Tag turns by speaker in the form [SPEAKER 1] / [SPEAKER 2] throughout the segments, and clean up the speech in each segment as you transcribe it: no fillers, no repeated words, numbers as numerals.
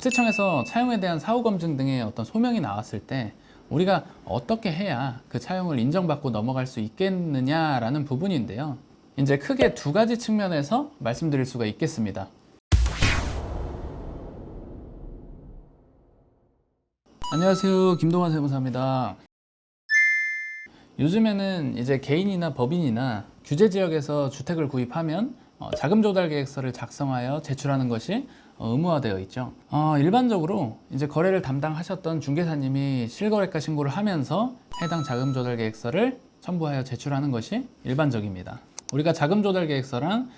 [SPEAKER 1] 국세청에서 차용에 대한 사후 검증 등의 어떤 소명이 나왔을 때 우리가 어떻게 해야 그 차용을 인정받고 넘어갈 수 있겠느냐라는 부분인데요. 이제 크게 두 가지 측면에서 말씀드릴 수가 있겠습니다. 안녕하세요, 김동환 세무사입니다. 요즘에는 이제 개인이나 법인이나 규제 지역에서 주택을 구입하면 자금 조달 계획서를 작성하여 제출하는 것이 의무화되어 있죠. 일반적으로 이제 거래를 담당하셨던 중개사님이 실거래가 신고를 하면서 해당 자금 조달 계획서를 첨부하여 제출하는 것이 일반적입니다. 우리가 자금 조달 계획서랑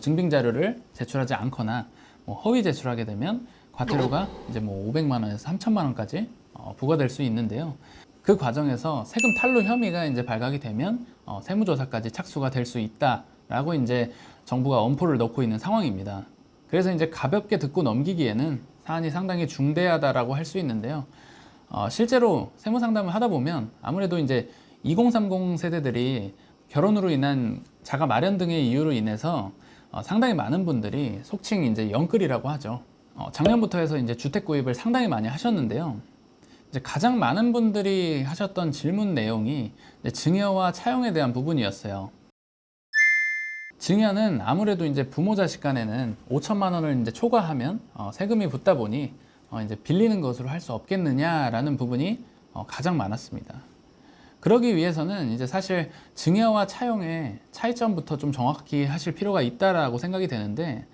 [SPEAKER 1] 증빙 자료를 제출하지 않거나 허위 제출하게 되면 과태료가 이제 500만 원에서 3천만 원까지 부과될 수 있는데요. 그 과정에서 세금 탈루 혐의가 이제 발각이 되면 세무조사까지 착수가 될 수 있다라고 이제 정부가 엄포를 넣고 있는 상황입니다. 그래서 이제 가볍게 듣고 넘기기에는 사안이 상당히 중대하다라고 할 수 있는데요. 실제로 세무 상담을 하다 보면 아무래도 이제 2030 세대들이 결혼으로 인한 자가 마련 등의 이유로 인해서 상당히 많은 분들이 속칭 이제 영끌이라고 하죠. 작년부터 해서 이제 주택 구입을 상당히 많이 하셨는데요. 이제 가장 많은 분들이 하셨던 질문 내용이 증여와 차용에 대한 부분이었어요. 증여는 아무래도 이제 부모 자식 간에는 5천만 원을 이제 초과하면 세금이 붙다 보니 이제 빌리는 것으로 할 수 없겠느냐라는 부분이 가장 많았습니다. 그러기 위해서는 이제 사실 증여와 차용의 차이점부터 좀 정확히 하실 필요가 있다라고 생각이 되는데,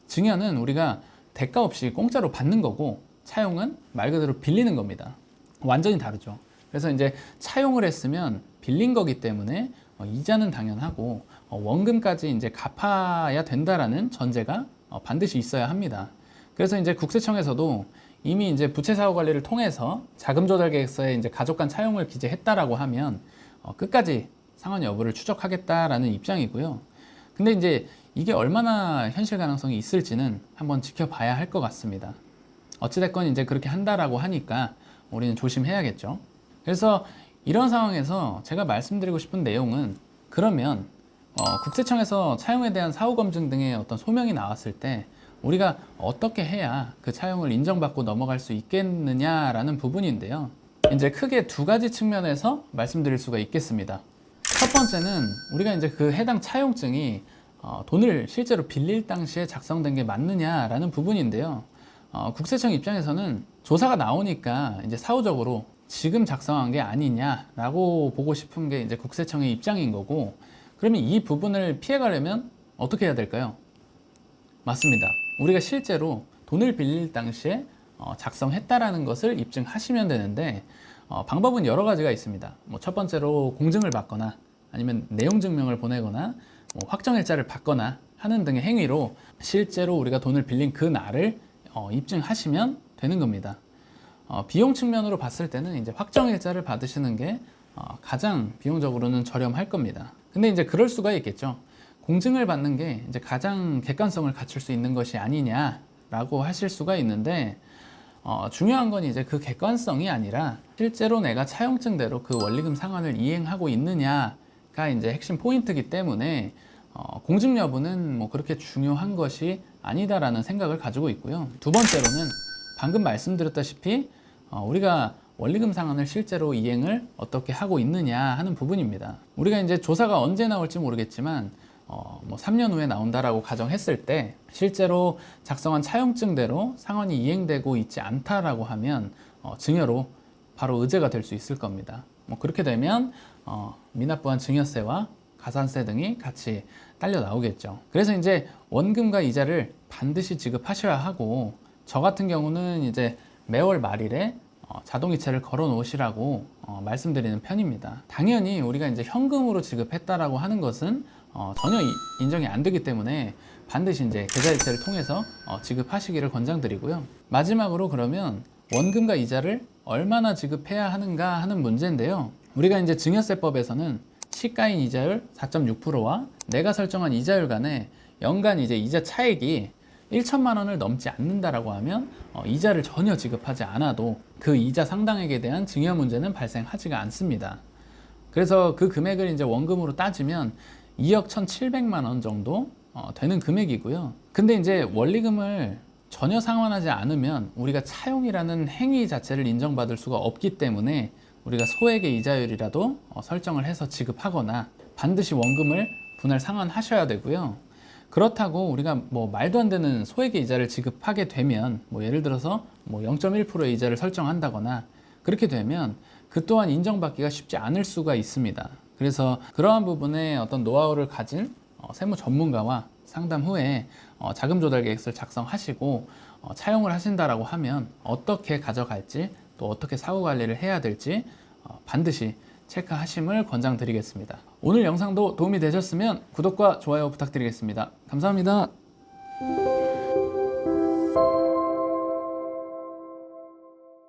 [SPEAKER 1] 증여는 우리가 대가 없이 공짜로 받는 거고 차용은 말 그대로 빌리는 겁니다. 완전히 다르죠. 그래서 이제 차용을 했으면 빌린 거기 때문에 이자는 당연하고 원금까지 이제 갚아야 된다라는 전제가 반드시 있어야 합니다. 그래서 이제 국세청에서도 이미 이제 부채 사후 관리를 통해서 자금 조달 계획서에 이제 가족 간 차용을 기재했다라고 하면 끝까지 상환 여부를 추적하겠다라는 입장이고요. 근데 이제 이게 얼마나 현실 가능성이 있을지는 한번 지켜봐야 할 것 같습니다. 어찌됐건 이제 그렇게 한다라고 하니까 우리는 조심해야겠죠. 그래서 이런 상황에서 제가 말씀드리고 싶은 내용은, 그러면 국세청에서 차용에 대한 사후 검증 등의 어떤 소명이 나왔을 때 우리가 어떻게 해야 그 차용을 인정받고 넘어갈 수 있겠느냐라는 부분인데요. 이제 크게 두 가지 측면에서 말씀드릴 수가 있겠습니다. 첫 번째는 우리가 이제 그 해당 차용증이 돈을 실제로 빌릴 당시에 작성된 게 맞느냐라는 부분인데요. 국세청 입장에서는 조사가 나오니까 이제 사후적으로 지금 작성한 게 아니냐라고 보고 싶은 게 이제 국세청의 입장인 거고, 그러면 이 부분을 피해가려면 어떻게 해야 될까요? 맞습니다. 우리가 실제로 돈을 빌릴 당시에 작성했다라는 것을 입증하시면 되는데, 방법은 여러 가지가 있습니다. 첫 번째로 공증을 받거나 아니면 내용 증명을 보내거나 확정일자를 받거나 하는 등의 행위로 실제로 우리가 돈을 빌린 그 날을 입증하시면 되는 겁니다. 비용 측면으로 봤을 때는 이제 확정일자를 받으시는 게 가장 비용적으로는 저렴할 겁니다. 근데 이제 그럴 수가 있겠죠. 공증을 받는 게 이제 가장 객관성을 갖출 수 있는 것이 아니냐라고 하실 수가 있는데, 중요한 건 이제 그 객관성이 아니라 실제로 내가 차용증대로 그 원리금 상환을 이행하고 있느냐가 이제 핵심 포인트이기 때문에 공증 여부는 그렇게 중요한 것이 아니다라는 생각을 가지고 있고요. 두 번째로는 방금 말씀드렸다시피 우리가 원리금 상환을 실제로 이행을 어떻게 하고 있느냐 하는 부분입니다. 우리가 이제 조사가 언제 나올지 모르겠지만 3년 후에 나온다라고 가정했을 때 실제로 작성한 차용증대로 상환이 이행되고 있지 않다라고 하면 증여로 바로 의제가 될 수 있을 겁니다. 그렇게 되면 미납부한 증여세와 가산세 등이 같이 딸려 나오겠죠. 그래서 이제 원금과 이자를 반드시 지급하셔야 하고, 저 같은 경우는 이제 매월 말일에 자동이체를 걸어 놓으시라고 말씀드리는 편입니다. 당연히 우리가 이제 현금으로 지급했다라고 하는 것은 전혀 인정이 안 되기 때문에 반드시 이제 계좌이체를 통해서 지급하시기를 권장드리고요. 마지막으로 그러면 원금과 이자를 얼마나 지급해야 하는가 하는 문제인데요. 우리가 이제 증여세법에서는 시가인 이자율 4.6%와 내가 설정한 이자율 간에 연간 이제 이자 차액이 1천만 원을 넘지 않는다라고 하면 이자를 전혀 지급하지 않아도 그 이자 상당액에 대한 증여 문제는 발생하지가 않습니다. 그래서 그 금액을 이제 원금으로 따지면 2억 1,700만 원 정도 되는 금액이고요. 근데 이제 원리금을 전혀 상환하지 않으면 우리가 차용이라는 행위 자체를 인정받을 수가 없기 때문에 우리가 소액의 이자율이라도 설정을 해서 지급하거나 반드시 원금을 분할 상환하셔야 되고요. 그렇다고 우리가 뭐 말도 안 되는 소액의 이자를 지급하게 되면 뭐 예를 들어서 뭐 0.1%의 이자를 설정한다거나 그렇게 되면 그 또한 인정받기가 쉽지 않을 수가 있습니다. 그래서 그러한 부분에 어떤 노하우를 가진 세무 전문가와 상담 후에 자금 조달 계획서를 작성하시고 차용을 하신다라고 하면 어떻게 가져갈지 또 어떻게 사후 관리를 해야 될지 반드시 체크하심을 권장드리겠습니다. 오늘 영상도 도움이 되셨으면 구독과 좋아요 부탁드리겠습니다. 감사합니다.